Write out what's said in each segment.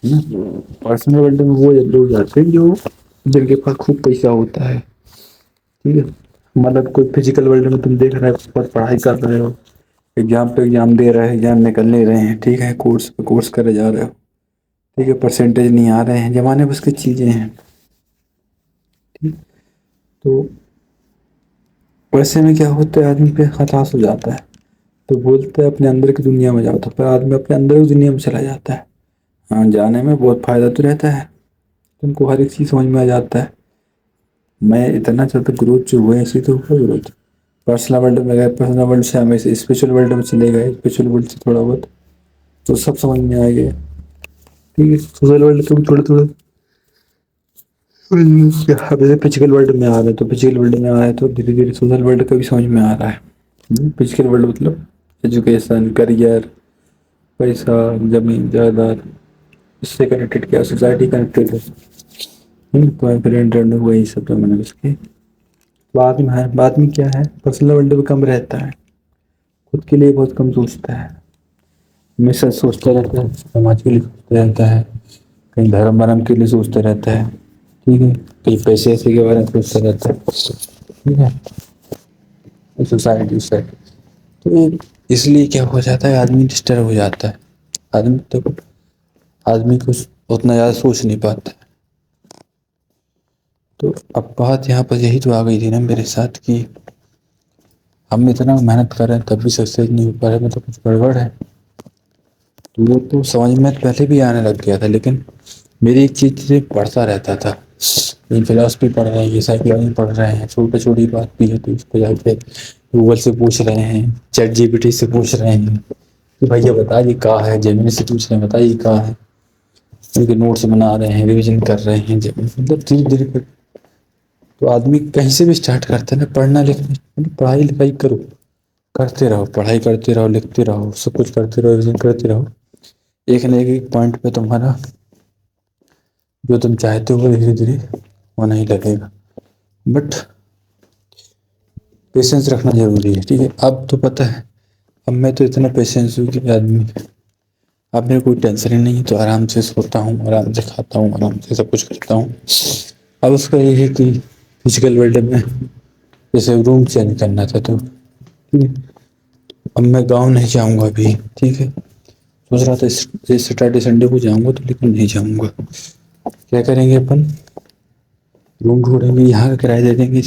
ہے نا. Personal world میں وہ لوگ جاتے ہیں جو جن کے پاس خوب پیسہ ہوتا ہے. ٹھیک ہے. مطلب کوئی فزیکل ورلڈ میں تم دیکھ رہے ہو پڑھائی کر رہے ہو, ایگزام پہ ایگزام دے رہے ہیں, ایگزام نکل نہیں رہے ہیں, ٹھیک ہے, کورس پہ کورس کرے جا رہے ہو, ٹھیک ہے, پرسنٹیج نہیں آ رہے ہیں, زمانے بس کی چیزیں ہیں. ٹھیک. تو ویسے میں کیا ہوتا ہے, آدمی پہ ہتاش ہو جاتا ہے, تو بولتے ہیں اپنے اندر کی دنیا میں جاؤ, تو پھر آدمی اپنے اندر کی دنیا میں چلا جاتا ہے. ہاں, جانے میں بہت فائدہ تو رہتا ہے, تم کو ہر ایک چیز سمجھ میں آ جاتا ہے. میں اتنا زیادہ گروتھ جو ہوا ہے اسی تو ہوا گروتھ. پرسنل ورلڈ میں گئے, پرسنل ورلڈ سے ہم اسپرچل ورلڈ میں چلے گئے, اسپرچل ورلڈ سے تھوڑا بہت تو سب سمجھ میں آ گیا. ٹھیک ہے. سوشل ورلڈ کا بھی تھوڑا تھوڑا فزیکل ورلڈ میں آ رہا ہے, تو فزیکل ورلڈ میں آ رہا ہے تو دھیرے دھیرے سوشل ورلڈ کا بھی سمجھ میں آ رہا ہے. فزیکل ورلڈ مطلب ایجوکیشن, کریئر, پیسہ, زمین جائیداد, اس سے کنیکٹڈ کیا سوسائٹی کنیکٹیڈ ہے. وہی سب میں نے اس کے بعد میں کیا ہے, پرسنل ورلڈ بھی کم رہتا ہے, خود کے لیے بہت کم سوچتا ہے, ہمیشہ سوچتا رہتا ہے, سماج کے لیے سوچتا رہتا ہے, کہیں دھرم ورم کے لیے سوچتا رہتا ہے. ٹھیک ہے. کئی پیسے ایسے کے بارے میں سوچتا رہتا ہے. ٹھیک ہے. سوسائٹی سے تو اس لیے کیا ہو جاتا ہے, آدمی ڈسٹرب ہو جاتا ہے. آدمی کچھ اتنا زیادہ سوچ نہیں پاتا ہے. تو اب بات یہاں پر یہی تو آ گئی تھی نا میرے ساتھ کی ہم اتنا محنت کر رہے ہیں تب بھی سکسیز نہیں ہو پا رہے, مطلب کچھ گڑبڑ ہے. تو وہ تو سمجھ میں پہلے بھی آنے لگ گیا تھا, لیکن میری ایک چیز سے پڑھتا رہتا تھا. فلاسفی پڑھ رہے ہیں, یہ سائیکالوجی پڑھ رہے ہیں, چھوٹی چھوٹی بات بھی ہے تو اس کو جا کے گوگل سے پوچھ رہے ہیں, چیٹ جی پی ٹی سے پوچھ رہے ہیں کہ بھائی یہ بتا یہ کہاں ہے, جیمنی سے پوچھ رہے ہیں بتا یہ کہاں ہے, ان کے نوٹس بنا رہے ہیں, ریویژن کر رہے ہیں. مطلب دھیرے دھیرے تو آدمی کہیں سے بھی اسٹارٹ کرتا ہے نا, پڑھنا لکھنا, پڑھائی لکھائی کرو, کرتے رہو, پڑھائی کرتے رہو, لکھتے رہو, سب کچھ کرتے رہو, ریویژن کرتے رہو, ایک نہ ایک پوائنٹ پہ تمہارا جو تم چاہتے ہو وہ دھیرے دھیرے ہونا ہی لگے گا. بٹ پیشنس رکھنا ضروری ہے. ٹھیک ہے. اب تو پتہ ہے, اب میں تو اتنا پیشنس ہوں کہ آدمی اب میرے کوئی ٹینشن ہی نہیں, تو آرام سے سوتا ہوں, آرام سے کھاتا ہوں, آرام سے سب کچھ کرتا ہوں. اب اس کا یہ ہے کہ فزیکل ورلڈ میں جیسے روم چینج کرنا تھا, تو اب میں گاؤں نہیں جاؤں گا ابھی. ٹھیک ہے. سوچ رہا تھا سیٹرڈے سنڈے کو جاؤں گا, تو لیکن نہیں جاؤں گا. کیا کریں گے اپن, روم ڈھونڈیں گے, یہاں کا کرایہ دے دیں گے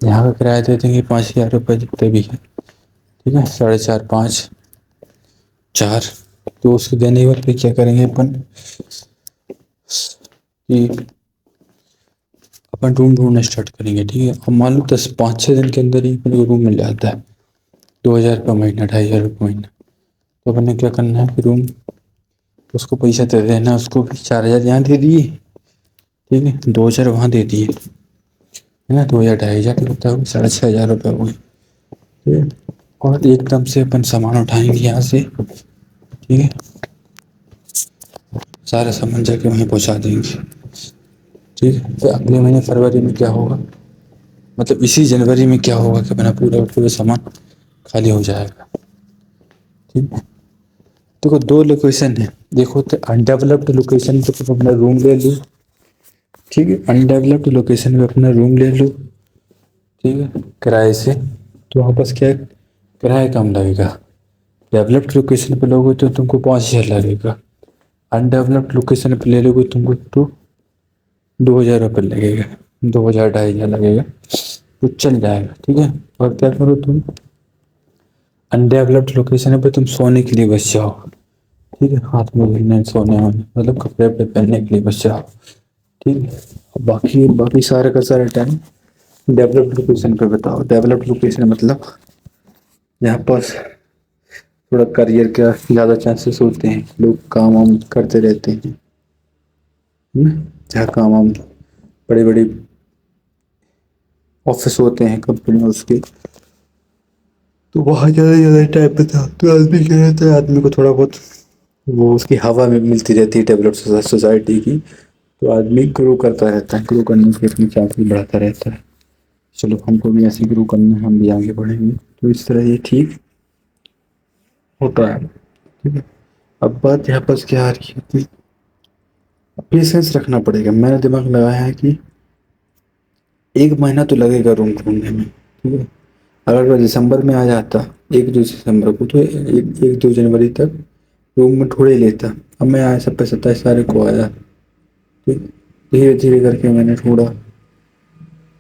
یہاں کا کرایہ دے دیں گے 5,000 روپئے جتنے بھی ہے. ٹھیک ہے. 4.5 5 4 تو اس کے دینے کے بعد پھر کیا کریں گے اپن کہ اپن روم ڈھونڈنا اسٹارٹ کریں گے. ٹھیک ہے. اب مان لو 5 6 دن کے اندر ہی اپنے کو روم مل جاتا ہے, 2,000 روپے مہینہ, 2,500 روپے مہینہ. تو اپن نے کیا کرنا ہے کہ روم اس کو پیسہ دے دینا, اس کو 4,000 یہاں دے دیے, ٹھیک ہے, 2,000 وہاں دے دیے, ہے نا, 2,000 2,500 ہوتا ہے, 6,500 روپے ہوئے. اور ایک دم سے اپن سامان اٹھائیں گے یہاں سے. ٹھیک ہے. سارا سامان جا کے وہیں پہنچا دیں گے. ٹھیک ہے. پھر اگلے مہینے فروری میں کیا ہوگا, مطلب اسی جنوری میں کیا ہوگا کہ اپنا پورا سامان خالی ہو جائے گا. ٹھیک ہے. دیکھو 2 لوکیشن ہے, دیکھو تو انڈیولپڈ لوکیشن پہ تم اپنا روم لے لو. ٹھیک ہے. انڈیولپڈ لوکیشن میں اپنا روم لے لو. ٹھیک ہے. کرائے سے تو وہاں پس کیا کرایہ کم لگے گا. ڈیولپڈ لوکیشن پہ لوگے تو تم کو 5,000 لگے گا. انڈیولپڈ لوکیشن پہ لے لو گے تم کو تو 2,000 روپئے لگے گا, 2,000 2,500 لگے گا, تو چل جائے گا. ٹھیک ہے. اور کیا کرو تم انڈیولپڈ لوکیشن پہ تم سونے کے لیے بس جاؤ. ٹھیک ہے. ہاتھ میں گھڑنے سونے ہونے مطلب کپڑے وپڑے پہننے کے لیے بس جاؤ. ٹھیک ہے. باقی سارے کا سارا ٹائم ڈیولپڈ لوکیشن پہ بتاؤ. ڈیولپڈ لوکیشن مطلب یہاں پر تھوڑا کریئر کا زیادہ چانسز ہوتے ہیں, لوگ کام وام کرتے رہتے ہیں, جہاں کام وام بڑی بڑی آفس ہوتے ہیں کمپنی اس کے, تو وہاں زیادہ ٹائم پہ تھا. تو آدمی کیا رہتا ہے, آدمی کو تھوڑا بہت وہ اس کی ہوا میں ملتی رہتی ہے ڈیولپ سوسائٹی کی, تو آدمی گرو کرتا رہتا ہے, گرو کرنے سے اپنی چاہت بھی بڑھاتا رہتا ہے. چلو ہم کو بھی ایسے گرو کرنا ہے, ہم بھی آگے بڑھیں گے. تو اس طرح یہ ٹھیک ہوتا ہے. ٹھیک ہے. اب بات یہاں پر کیا آ رہی ہے کہ پیشنس رکھنا پڑے گا. میں نے دماغ لگایا ہے کہ 1 مہینہ تو لگے گا روم ڈھونڈنے میں. ٹھیک ہے. اگر وہ دسمبر میں آ جاتا 1-2 دسمبر کو تو 1-2 جنوری تک روم میں ڈھونڈ ہی لیتا. اب میں آیا 27 تاریخ کو آیا. دھیرے دھیرے کر کے میں نے ڈھونڈا.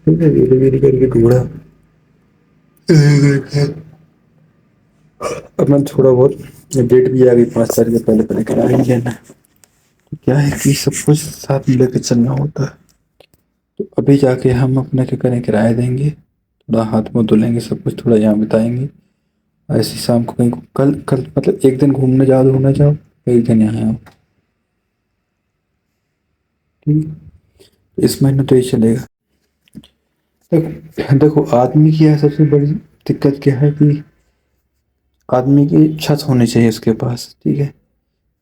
ٹھیک ہے. دھیرے دھیرے کر کے ڈھونڈا. اب میں تھوڑا بہت ڈیٹ بھی آ گئی 5 تاریخ سے پہلے پہلے کرا ہی لینا. کیا ہے کہ سب کچھ ساتھ مل کے چلنا ہوتا ہے. تو ابھی جا کے ہم اپنا کیا کریں کرایہ دیں گے, تھوڑا ہاتھ منہ دھلیں گے, سب کچھ تھوڑا یہاں بتائیں گے. ایسی شام کو کہیں کل مطلب ایک دن گھومنے جاؤ ایک دن یہاں آؤ. ٹھیک. اس مہینے تو یہ چلے گا. دیکھو آدمی کی ہے سب سے بڑی دقت کیا ہے کہ آدمی کی چھت ہونی چاہیے اس کے پاس. ٹھیک ہے.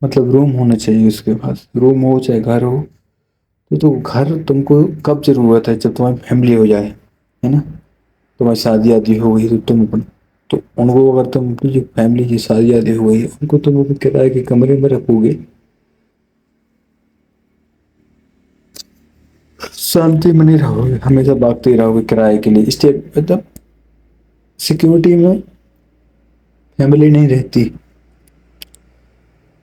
مطلب روم ہونا چاہیے اس کے پاس. روم ہو چاہے گھر ہو. تو گھر تم کو کب ضرورت ہے؟ جب تمہاری فیملی ہو جائے, ہے نا. تمہاری شادی آدی ہو گئی تو تم تو ان کو اگر تم اپنی جو فیملی کی شادی آدی ہوئی ہے ان کو تم کرائے کے کمرے میں رکھو گے, شانتی میں نہیں رہو گے. ہمیشہ بھاگتے ہی رہو گے کرائے کے لیے. مطلب سیکورٹی میں فیملی نہیں رہتی.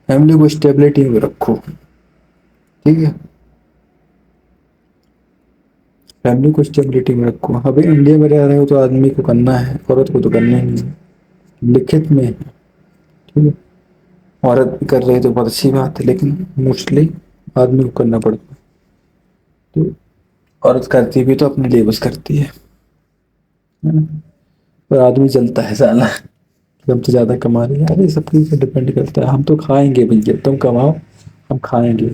فیملی کو اسٹیبلٹی میں رکھو. ٹھیک ہے. فیملی کو اسٹیبلٹی میں رکھو. ابھی انڈیا میں رہ رہے ہو تو آدمی کو کرنا ہے, عورت کو تو کرنا ہی نہیں. لکھت میں ٹھیک ہے. عورت کر رہی تو بہت اچھی بات ہے, لیکن موسٹلی آدمی کو کرنا پڑتا. تو عورت کرتی بھی تو اپنے لیے بس کرتی ہے. پر آدمی جلتا ہے سالا ہم تو زیادہ کما رہے ہیں. ارے سب چیز پہ ڈپینڈ کرتا ہے. ہم تو کھائیں گے بھیا, تم کماؤ ہم کھائیں گے.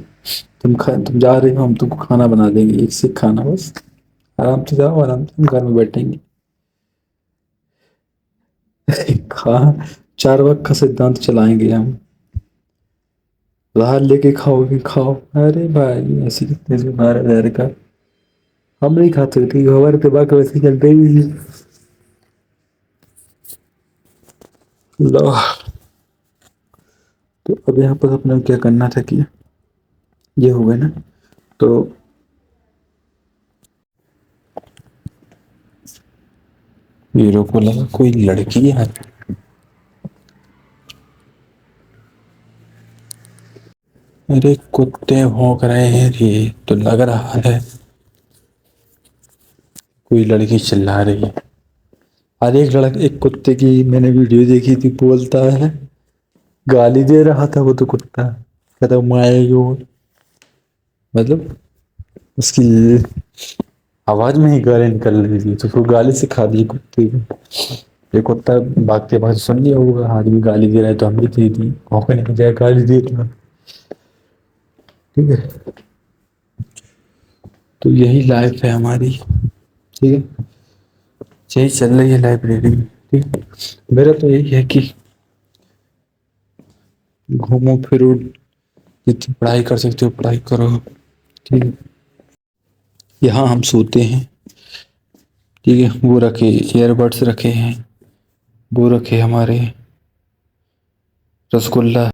تم جا رہے ہو ہم تم کو کھانا بنا دیں گے. ایک سیک کھانا بس. آرام سے جاؤ, آرام سے گھر میں بیٹھیں گے. 4 وقت کا سدھانت چلائیں گے ہم. باہر لے کے کھاؤ گے کھاؤ. ارے بھائی ایسے کتنے سے 12,000 کا ہم نہیں کھا سکتے. ہمارے دماغ میں ویسے چلتے ہی نہیں. تو اب یہاں پر اپنا کیا کرنا تھا کہ یہ ہو گئے نا. تو میرے کو لگا کوئی لڑکی ہے. ارے کتے بھونک رہے ہیں. یہ تو لگ رہا ہے کوئی لڑکی چلا رہی ہے. ہر ایک کتے کی میں نے ویڈیو دیکھی تھی. بولتا ہے گالی دے رہا تھا وہ تو کتا. کہتا مائے مطلب اس کی آواز میں ہی گالی نکل رہی تھی. تو پھر گالی سکھا دی کتے کو. یہ کتا بھاگتے بھاگتے سن لیا ہوگا آدمی گالی دے رہا ہے تو ہم بھی دے دی. بھونکنے کی بجائے گالی دے دیا. ٹھیک ہے. تو یہی لائف ہے ہماری. ٹھیک ہے. یہی چل رہی ہے لائبریری میں. ٹھیک. میرا تو یہی ہے کہ گھومو پھرو, جتنی پڑھائی کر سکتے ہو پڑھائی کرو. ٹھیک ہے. یہاں ہم سوتے ہیں. ٹھیک ہے. وہ رکھے ایئر بڈس رکھے ہیں. وہ رکھے ہمارے رسگلہ